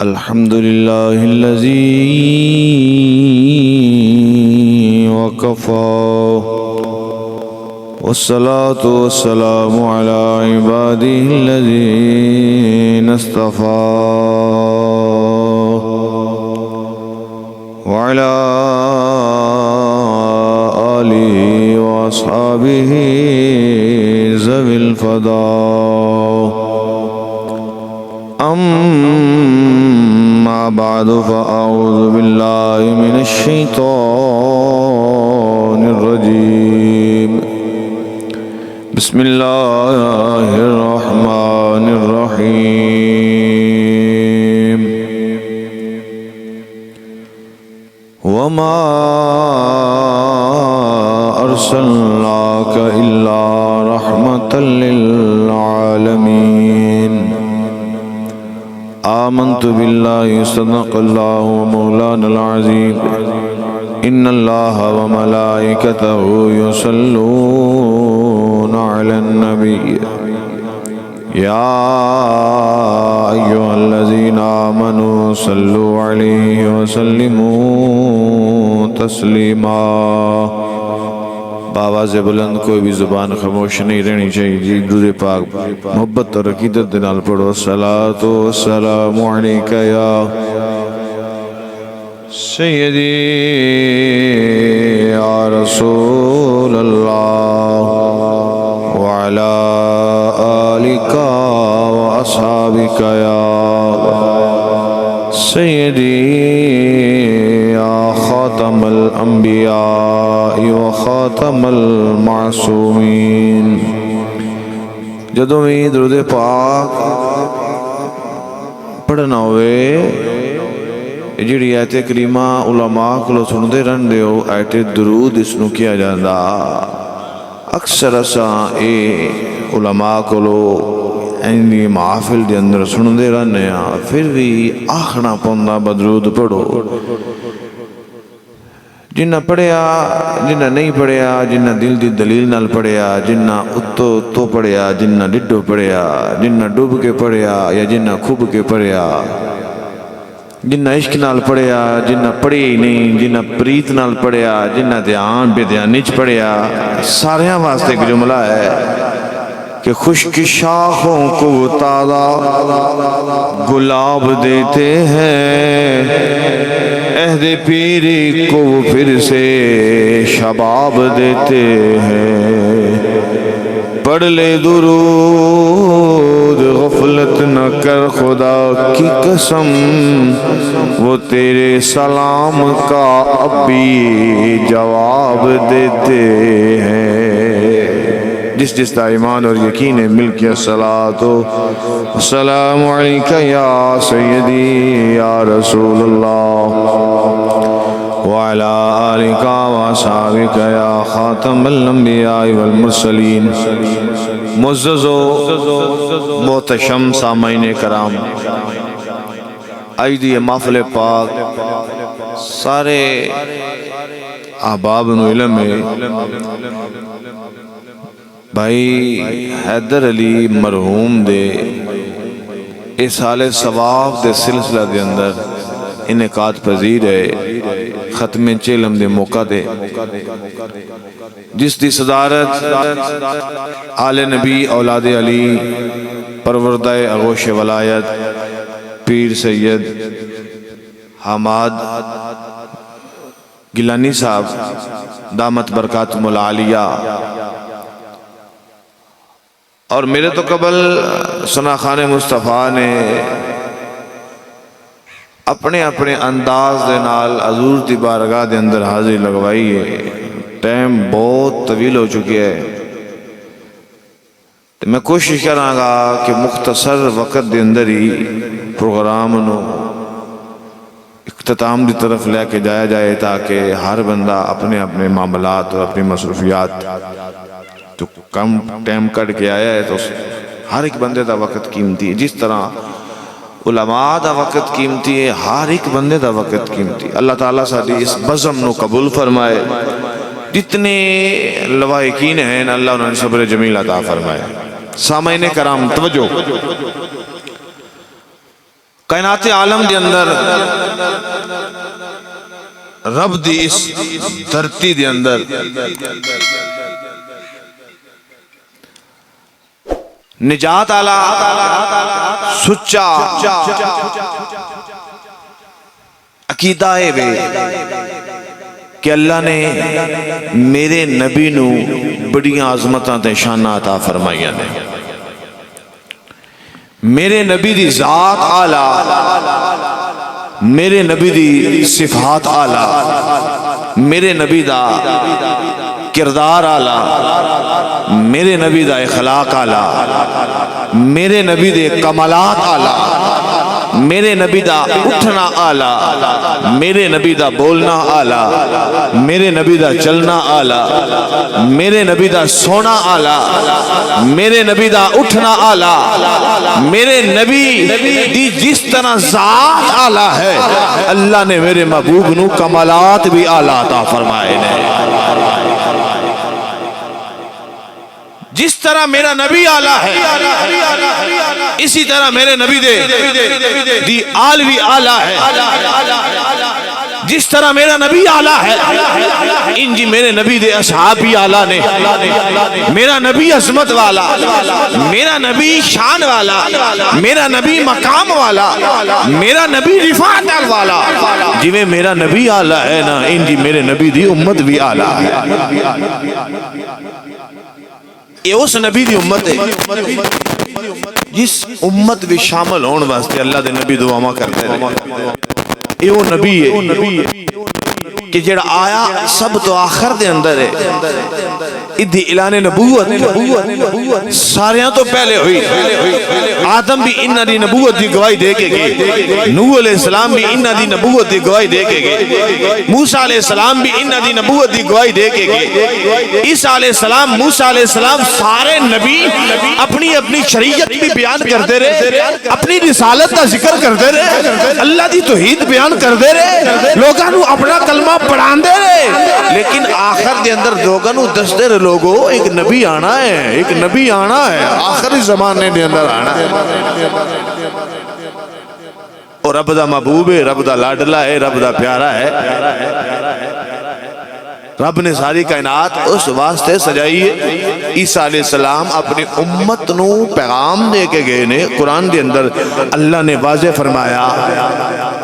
الحمد لله الذي وكفى والصلاة والسلام على عباده الذين اصطفى وعلى آله وأصحابه ذوي الفضل أما بعد فأعوذ بالله من الشيطان الرجيم بسم الله الرحمن الرحيم وما أرسلناك إلا رحمة للعالمين آمنت بالله صدق الله مولانا العظيم إن الله وملائكته يصلون على النبي يا أيها الذين آمنوا صلوا عليه وسلموا تسلیما۔ بآواز بلند کوئی بھی زبان خاموش نہیں رہنی چاہیے جی، درود پاک محبت اور عقیدت دے نال پڑھو۔ الصلاۃ والسلام علیک یا سیدی یا رسول اللہ وعلی آلک واصحابک یا سیدی یا خاتم الانبیاء وخاتم المعصومین۔ جدوں بھی درود پاک پڑھنا ہوئے جڑی آیت کریمہ علماء کو سندے رہندے ہو، آیت درود اس نو کیا جاندا۔ اکثر اساں اے علماء کو اینی محافل دے اندر سندے رہنے ہاں، پھر بھی آخنا پوندا بدرود پڑھو۔ جنہ پڑھیا، جنہ نہیں پڑھیا، جنہ دل دی دلیل نال پڑھیا، جنہ اتو پڑھیا، جنہ ڈڈو پڑھیا، جنہ ڈوب کے پڑھیا یا جنہ کھوب کے پڑھیا، جنہ عشق نال پڑھیا، جنہ پڑھی نہیں، جنہ پریت نال پڑھیا، جنہ دھیان بے دھیانچ پڑھیا، ساریاں واسطے ایک جملہ ہے کہ خشک شاخوں کو تازہ گلاب دیتے ہیں، عہد پیری کو پھر سے شباب دیتے ہیں۔ پڑھ لے درود غفلت نہ کر خدا کی قسم، وہ تیرے سلام کا اب بھی جواب دیتے ہیں۔ جس کا ایمان اور یقین ہے مل کے الصلاۃ والسلام علیک یا سیدی یا رسول اللہ وعلی آلک واصحابک یا خاتم الانبیاء والمرسلین۔ معزز و محتشم سامعین کرام، آج دی محفل پاک سارے احباب نو علم ہے بھائی حیدر علی مرحوم دے اس سال ثواب دے سلسلہ دے اندر انعقاد پذیر ہے ختم چیلم دے موقع دے، جس دی صدارت آل نبی اولاد علی پروردہ اغوش ولایت پیر سید حماد گیلانی صاحب دامت برکاتہم العالیہ، اور میرے تو قبل ثنا خان مصطفیٰ نے اپنے اپنے انداز دے نال حضور دی بارگاہ دے اندر حاضری لگوائی ہے۔ ٹائم بہت طویل ہو چکی ہے، تو میں کوشش کراں گا کہ مختصر وقت دے اندر ہی پروگرام نو اختتام دی طرف لے کے جایا جائے، تاکہ ہر بندہ اپنے اپنے معاملات اور اپنی مصروفیات تو کم ٹائم کٹ کے آیا ہے، تو ہر ایک بندے دا وقت قیمتی ہے۔ جس طرح علماء دا وقت قیمتی ہے، ہر ایک بندے دا وقت قیمتی ہے۔ اللہ تعالیٰ ساری اس بزم نو قبول فرمائے، جتنے لوائقین ہیں اللہ انہوں نے صبر جمیل عطا فرمائے۔ سامعین کرام توجہ، کائنات عالم دے اندر رب دی اس دھرتی دے اندر نجات آلہ سچا عقیدہ ہے بے کہ اللہ نے میرے نبی نو بڑیاں عظمتاں تے شاناں عطا فرمائیاں نے. میرے نبی دی ذات آلہ، میرے نبی دی صفات آلہ، میرے نبی دا کردار آلہ، میرے نبی دا اخلاق آلہ، میرے نبی دے کمالات آلہ، میرے نبی دا اٹھنا آلہ، میرے نبی دا بولنا آلہ، میرے نبی دا چلنا آلہ، میرے نبی دا سونا آلہ، میرے نبی دا اٹھنا آلہ، میرے نبی دی جس طرح ذات آلہ ہے اللہ نے میرے محبوب نو کمالات بھی آلہ عطا فرمائے نے. جس طرح میرا نبی آلہ ہے اسی طرح میرے نبی دی آل بھی آلہ ہے. جس طرح میرا نبی آلہ ہے انجی میرے نبی دے اصحاب بھی آلہ نے. میرا نبی عظمت والا، میرا نبی شان والا، میرا نبی مقام والا، میرا نبی رفعت والا. جویں میرا نبی آلہ ہے نا انجی میرے نبی دی امت بھی آلہ ہے. یہ اس نبی دی امت ہے جس امت بھی شامل ہون واسطے اللہ دے نبی دعا کرتے ہیں. یہ وہ نبی ہے کہ جڑا آیا سب تو آخر دے اندر ہے. ادھی اعلان نبوت ساریاں تو پہلے ہوئی. آدم بھی انہاں دی نبوت دی گواہی دے کے گئے، نوح علیہ السلام بھی انہاں دی نبوت دی گواہی دے کے گئے، موسیٰ علیہ السلام بھی انہاں دی نبوت دی گواہی دے کے گئے، عیسیٰ علیہ السلام، موسیٰ علیہ السلام، سارے نبی اپنی اپنی شریعت بھی بیان کرتے رہے، اپنی رسالت کا ذکر کرتے رہے، اللہ دی توحید بیان کرتے رہے، لوگاں نو اپنا کلمہ پڑھان دے رہے. لیکن آخر دے اندر لوگاں نو دس دے رہے لوگوں ایک نبی آنا ہے، ایک نبی آنا ہے، آخری زمانے دے اندر آنا ہے. اور رب دا محبوب ہے، رب دا لاڈلا ہے، رب دا پیارا ہے. رب نے ساری کائنات اس واسطے سجائی ہے. عیسیٰ علیہ السلام اپنی امت نو پیغام دے کے گئے نے. قرآن دے اندر اللہ نے واضح فرمایا،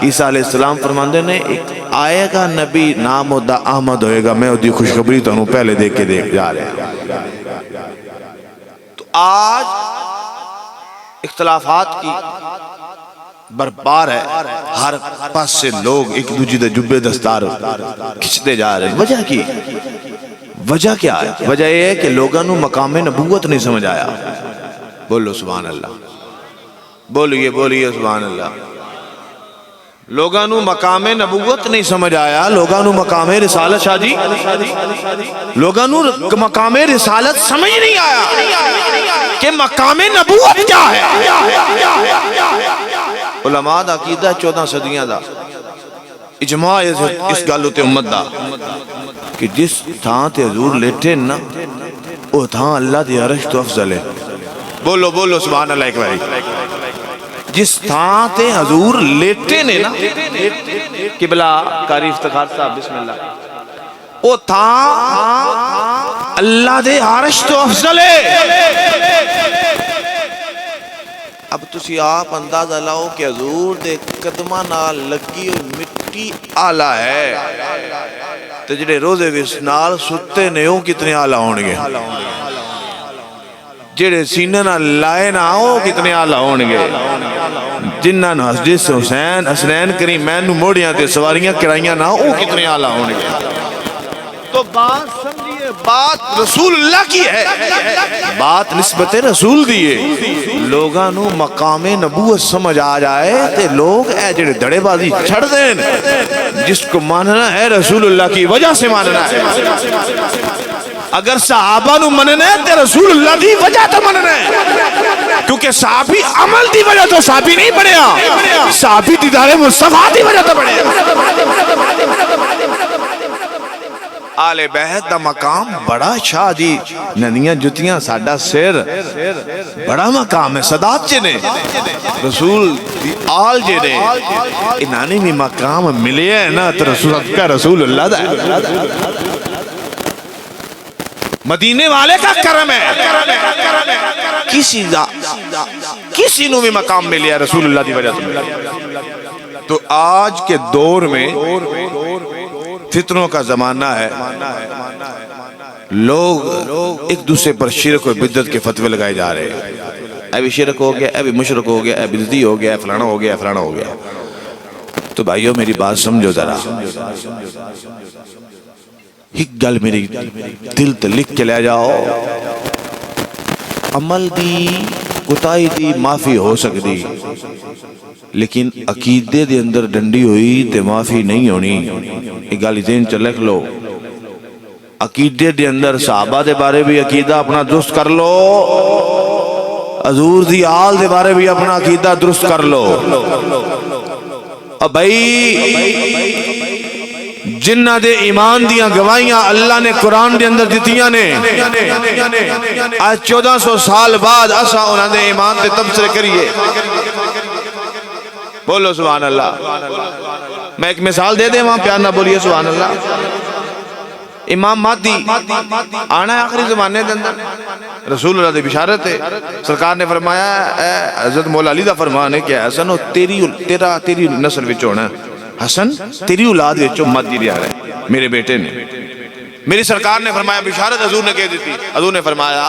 عیسیٰ علیہ السلام فرماندے نے ایک آئے گا نبی نام دا احمد ہوئے گا، میں دی خوشخبری تو پہلے دیکھ کے دیکھ جا رہے ہیں. تو آج اختلافات کی برپار ہے، ہر پاس سے لوگ ایک دوجہ دے جبے دستار کھچتے جا رہے ہیں. وجہ کی؟ وجہ کیا ہے؟ وجہ یہ ہے کہ لوگاں نو مقام نبوت نہیں سمجھ آیا. بولو سبحان اللہ، بولیے سبحان اللہ. لوگاں نو مقام نبوت نہیں سمجھ آیا، لوگاں نو مقام رسالت شاہ جی، لوگاں نو مقام رسالت سمجھ نہیں آیا کہ مقام نبوت کیا ہے. علماء دا عقیدہ 14 صدیاں دا اجماع اس گالو تے امت دا کہ جس تھان تے حضور لیٹے نا وہ تھان اللہ دی عرش تو افضل ہے. بولو سبحان اللہ ایک باری. جس تھان تے حضور لیٹے نے نا، قبلہ قاری افتخار صاحب بسم اللہ، وہ تھان اللہ دے عرش تو افضل ہے. اب تسی آپ اندازہ لاؤ کہ حضور دے قدمہ نال لگی مٹی آلہ ہے، تو جڑے روزے وسنال ستے نے وہ کتنے آلہ ہونگے، جڑے سینے نہ لائے نہ ہو کتنے آلہ ہونگے، جنہ نہ حضرت حسین حسنین کریمین نو موڑیاں تے سواریاں کرائیاں نہ وہ کتنے آلہ ہونگے. تو بات سمجھئے، بات رسول اللہ کی ہے، بات نسبت رسول دیئے. لوگاں نو مقام نبوت سمجھ آ جائے تے لوگ اے جڑے دڑے بازی چھڑ دیں. جس کو ماننا ہے رسول اللہ کی وجہ سے ماننا ہے. اگر صحابہ نو مننا ہے تے رسول اللہ دی وجہ تو مننا ہے، کیونکہ صحابی عمل دی وجہ تو صحابی نہیں بڑھیا، صحابی دیدار مصطفیٰ دی وجہ تو بڑھیا. آل بیت دا مقام بڑا شاہ جی ندیاں جتیاں ساڈا سر بڑا مقام ہے صدات جے نے رسول دی آل جے نے انہانی بھی مقام ملے ہے نا تو رسول اللہ دا ہے مدینے والے کا کرم ہے کسی نو بھی مقام ملے ہے رسول اللہ دی وجہ سے تو آج کے دور میں فتنوں کا زمانہ ہے لوگ ایک دوسرے پر شرک و بدعت کے فتوے لگائے جا رہے ہیں اے بھی شرک ہو گیا اے بھی مشرک ہو گیا اے بدعتی ہو گیا اے فلانا ہو گیا اے فلانا ہو گیا تو بھائیو میری بات سمجھو ذرا ایک گل میری دل تے لکھ کے لے جاؤ عمل دی کوتاہی دی معافی ہو سکتی لیکن عقیدے دے اندر ڈنڈی ہوئی تے معافی نہیں ہونی ایک گل ذہن چ لکھ لو عقیدے دے اندر صحابہ دے بارے بھی عقیدہ اپنا درست کر لو حضور دی آل دے بارے بھی اپنا عقیدہ درست کر لو اب بھائی جنہ دے ایمان دیاں گواہیاں اللہ نے قرآن دے اندر دیتیاں نے آج 1400 سال بعد اسا انہاں دے ایمان دے تبصرے کریے بولو سبحان اللہ میں ایک مثال دے دے وہاں پیار نہ بولیے سبحان اللہ امام مہدی آنا ہے آخری زمانے دے اندر رسول اللہ دے بشارت ہے سرکار نے فرمایا اے حضرت مولا علی دا فرمان ہے کہ حسن تیری نسل وچ ہونا ہے حسن تیری اولاد وچوں مہدی دے آ رہا ہے میرے بیٹے نے میری سرکار نے فرمایا بشارت حضور نے کہہ دیتی حضور نے فرمایا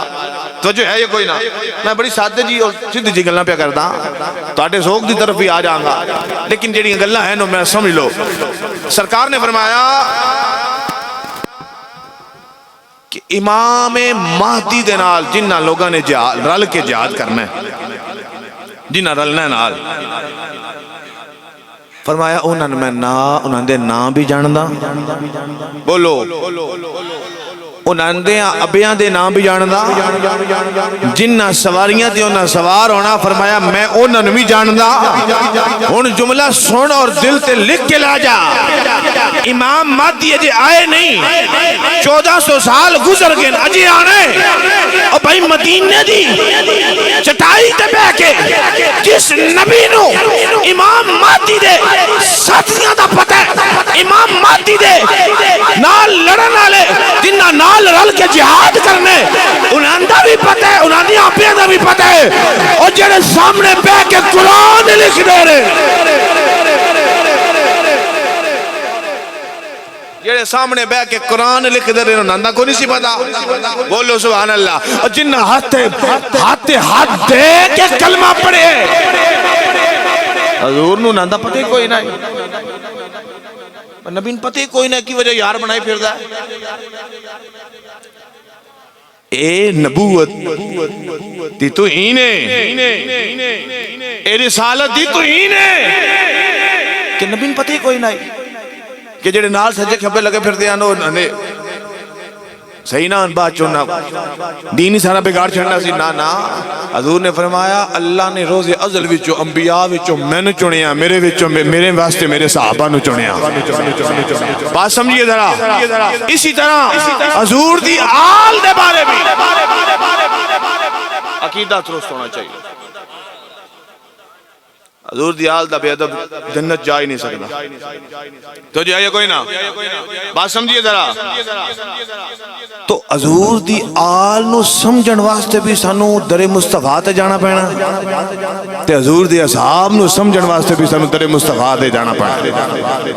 توجہ ہے یہ کوئی نہ میں بڑی سادے جی اور سیدھی جی گلاں پہ کردا تواڈے ذوق دی طرف بھی آ جاؤں گا لیکن جڑی گلاں ہیں نو میں سمجھ لو سرکار نے فرمایا کہ امام مہدی دے نال جنہ لوگاں نے رل کے جہاد کرنا ہے جنہ رلنا ہے نال فرمایا انہاں دے نام بھی جاندا بولو انہاں دے ابیاں دے نام بھی جاندا جنہ سواریاں تے انہاں سوار ہونا فرمایا میں انہاں بھی جاندا ہن جملہ سن اور دل تے لکھ کے لا جا امام مہدی اجے آئے نہیں 1400 سال گزر گئے اجے آنے اور بھائی مدینے دی چٹائی تے بیٹھ کے جس نبی نو امام مہدی دے ساتھیاں دا پتہ ہے امام مہدی دے نال لڑن والے جنہ نال رل کے جہاد کرنے انہاں دا بھی پتہ ہے انہاں دی آپیاں دا بھی پتہ ہے اور جڑے سامنے بیٹھ کے قرآن لکھ دے رہے جڑے سامنے بیٹھ کے قرآن لکھ دے رہے انہاں دا کوئی نہیں سی پتا بولو سبحان اللہ اور جنہ ہاتھ دے کے کلمہ پڑھے حضور نو نہ دا پتہ ہی کوئی نہیں نبی پتہ ہی کوئی نہیں کی وجہ یار بنائی پھر دا اے نبوت دی تو ہی نے اے رسالت دی تو ہی نے کہ نبی پتہ ہی کوئی نہیں کہ جڑے نال سجے کھبے لگے پھر دیا نے صحیح نہ بات چوننا دینی سارا بگاڑ چھڑنا سی نا حضور نے فرمایا اللہ نے روز ازل وچوں انبیاء وچوں میں نے چنیا میرے وچوں میرے واسطے میرے صحابہ نے چنیا بات سمجھیے ذرا اسی طرح حضور دی آل دے بارے بھی عقیدہ درست ہونا چاہیے حضور دی آل دا بے ادب جنت جا ہی نہیں سکتا تو جی آئیے کوئی نہ بات سمجھیے ذرا تو حضور دی آل نو سمجھن واسطے بھی سانو در مصطفیٰ تے جانا پینا تے حضور دی اصحاب نو سمجھن واسطے بھی سانو در مصطفیٰ تے جانا پینا